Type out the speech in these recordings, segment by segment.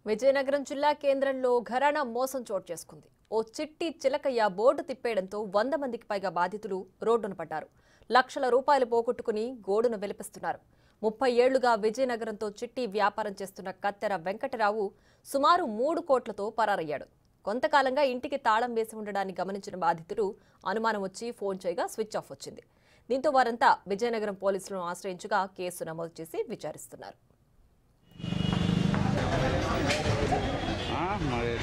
విజయనగరం జిల్లా కేంద్రంలో ఘరానా మోసం చోటు చేసుకుంది. ఓ చిట్టి చిలకయ్య బోర్డు తిప్పేయడంతో 100 మందికి పైగా బాధితులు రోడ్డున పడ్డారు. లక్షల రూపాయలు పోగొట్టుకుని గోడును వెలిపిస్తున్నారు. 30 ఏళ్లుగా విజయనగరంతో చిట్టి వ్యాపారం చేస్తున్న కత్తెర వెంకటరావు సుమారు 3 కోట్లతో పరారయ్యాడు. కొంతకాలంగా ఇంటికి తాళం వేసి ఉండడాన్ని గమనించిన బాధితులు అనుమానం వచ్చి ఫోన్ చేయగా స్విచ్ ఆఫ్ వచ్చింది. దీంతో వారంతా విజయనగరం పోలీసులను ఆశ్రయించగా కేసు నమోదు చేసి విచారిస్తున్నారు.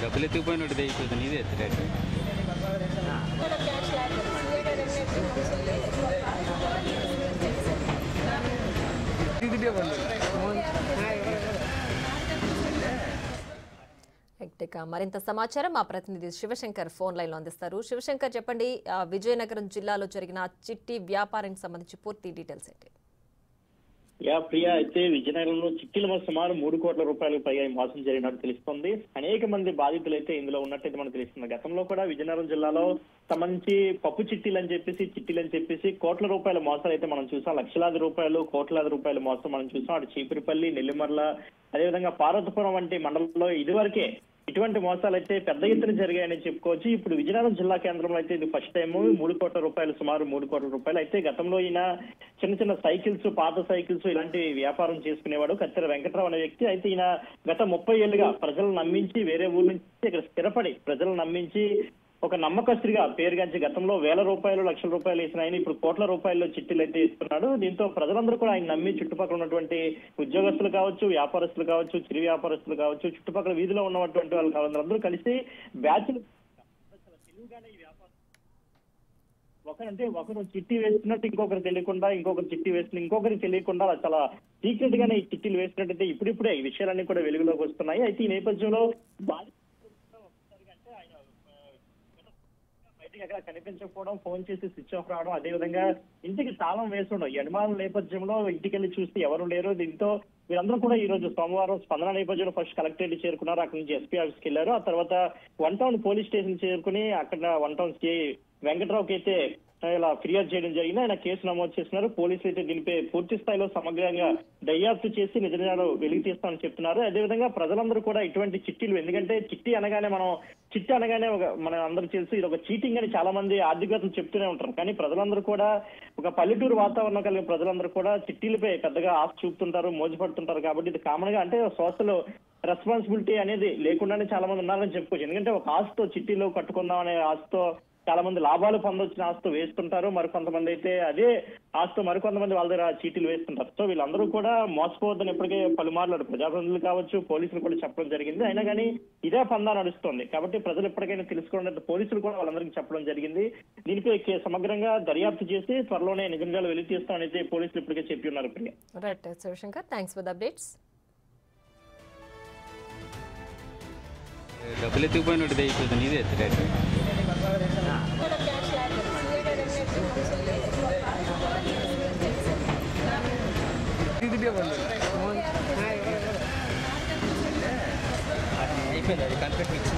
డబ్బులు ఎత్తుకుపోయినట్టు అయిపోతుంది నీదే ఎత్తురేటు మరింత సమాచారం మా ప్రతినిధి శివశంకర్ ఫోన్ లైన్ లో అందిస్తారు. శివశంకర్, చెప్పండి, విజయనగరం జిల్లాలో జరిగిన చిట్టి వ్యాపారానికి సంబంధించి పూర్తి డీటెయిల్స్ ఏంటి? ప్రియా, అయితే విజయనగరంలో చిట్టీల సుమారు 3 కోట్ల రూపాయలకు పైగా మోసం జరిగినట్టు తెలుస్తోంది. అనేక మంది బాధితులు అయితే ఇందులో ఉన్నట్టయితే మనకు తెలుస్తుంది. గతంలో కూడా విజయనగరం జిల్లాలో సంబంధించి పప్పు చిట్టీలు అని చెప్పేసి కోట్ల రూపాయల మోసాలు అయితే మనం చూసాం. లక్షలాది రూపాయలు, కోట్లాది రూపాయల మోసం మనం చూసాం. అటు చీపురిపల్లి, నెల్లిమర్ల, అదేవిధంగా పార్వతీపురం వంటి మండలంలో ఇదివరకే ఇటువంటి మోసాలు అయితే పెద్ద ఎత్తున జరిగాయని చెప్పుకోవచ్చు. ఇప్పుడు విజయనగరం జిల్లా కేంద్రంలో అయితే ఇది ఫస్ట్ టైం 3 కోట్ల రూపాయలు, సుమారు 3 కోట్ల రూపాయలు. అయితే గతంలో ఈయన చిన్న సైకిల్స్, పాత సైకిల్స్ ఇలాంటి వ్యాపారం చేసుకునేవాడు కత్తెర వెంకటరావు అనే వ్యక్తి. అయితే ఈయన గత 30 ఏళ్లుగా ప్రజలను నమ్మించి వేరే ఊరు నుంచి ఇక్కడ స్థిరపడి ప్రజలను నమ్మించి ఒక నమ్మకస్తుడిగా పేరుగాంచి గతంలో వేల రూపాయలు, లక్షల రూపాయలు వేసిన ఆయన ఇప్పుడు కోట్ల రూపాయల్లో చిట్టీలు అయితే ఇస్తున్నాడు. దీంతో ప్రజలందరూ కూడా ఆయన నమ్మి చుట్టుపక్కల ఉన్నటువంటి ఉద్యోగస్తులు కావచ్చు, వ్యాపారస్తులు కావచ్చు, చిరు వ్యాపారస్తులు కావచ్చు, చుట్టుపక్కల వీధిలో ఉన్నటువంటి వాళ్ళు కావాలి అందరూ కలిసి బ్యాచ్లు తెలుగుగానే ఈ వ్యాపారం ఒకరు చిట్టి వేస్తున్నట్టు ఇంకొకరు తెలియకుండా, ఇంకొకరు చిట్టి వేస్తున్న ఇంకొకరికి తెలియకుండా చాలా సీక్రెట్ గానే ఈ చిట్టీలు వేసినట్టయితే ఇప్పుడిప్పుడే ఈ విషయాలన్నీ కూడా వెలుగులోకి వస్తున్నాయి. అయితే ఈ నేపథ్యంలో ఎక్కడ కనిపించకపోవడం, ఫోన్ చేసి స్విచ్ ఆఫ్ రావడం, అదేవిధంగా ఇంటికి తాళం వేస్తుండడం, ఈ అనుమానం నేపథ్యంలో ఇంటికి వెళ్ళి చూస్తే ఎవరు లేరు. దీంతో వీరందరూ కూడా ఈ రోజు సోమవారం స్పందన నేపథ్యంలో ఫస్ట్ కలెక్టరేట్ చేరుకున్నారు. అక్కడి నుంచి ఎస్పీ ఆఫీస్కి వెళ్లారు. ఆ తర్వాత 1 టౌన్ పోలీస్ స్టేషన్ చేరుకుని అక్కడ 1 టౌన్ సిఐ వెంకటరావుకి అయితే ఇలా ఫిర్యాదు చేయడం జరిగింది. ఆయన కేసు నమోదు చేస్తున్నారు. పోలీసులు అయితే దీనిపై పూర్తి స్థాయిలో సమగ్రంగా దర్యాప్తు చేసి నిజాలు వెలికి తీస్తామని చెప్తున్నారు. అదేవిధంగా ప్రజలందరూ కూడా ఇటువంటి చిట్టీలు, ఎందుకంటే చిట్టి అనగానే మనం అందరూ తెలుసు ఇది ఒక చీటింగ్ అని చాలా మంది ఆర్థికవేత్తలు చెప్తూనే ఉంటారు. కానీ ప్రజలందరూ కూడా ఒక పల్లెటూరు వాతావరణం కలిగిన ప్రజలందరూ కూడా చిట్టీలపై పెద్దగా ఆశ చూపుతుంటారు, మోజుపడుతుంటారు. కాబట్టి ఇది కామన్ గా, అంటే సోషల్ రెస్పాన్సిబిలిటీ అనేది లేకుండానే చాలా మంది ఉన్నారని చెప్పుకోవచ్చు. ఎందుకంటే ఒక ఆశతో చిట్టీలో కట్టుకుందాం అనే ఆశతో చాలా మంది లాభాలు పొందొచ్చిన ఆశతో వేస్తుంటారు. మరికొంతమంది అయితే అదే ఆశతో మరికొంతమంది వాళ్ళ దగ్గర చీటీలు వేస్తుంటారు. సో వీళ్ళందరూ కూడా మోసపోవద్దని ఇప్పటికే పలుమార్లు ప్రజాప్రతినిధులు కావచ్చు, పోలీసులు కూడా చెప్పడం జరిగింది. అయినా కానీ ఇదే పందా నడుస్తుంది. కాబట్టి ప్రజలు ఎప్పటికైనా తెలుసుకోవడం పోలీసులు కూడా వాళ్ళందరికీ చెప్పడం జరిగింది. దీనిపై సమగ్రంగా దర్యాప్తు చేసి త్వరలోనే నిజంగా వెలికి తీస్తామని పోలీసులు ఇప్పటికే చెప్పి ఉన్నారు. Right Shivashankar, thanks for the updates. డబ్బులు ఎత్తుకుపోయినట్టు అయిపోతుంది నీదే ఎత్తురేటు అయిపోయింది. అది కన్ఫెక్ట్ ఇచ్చిన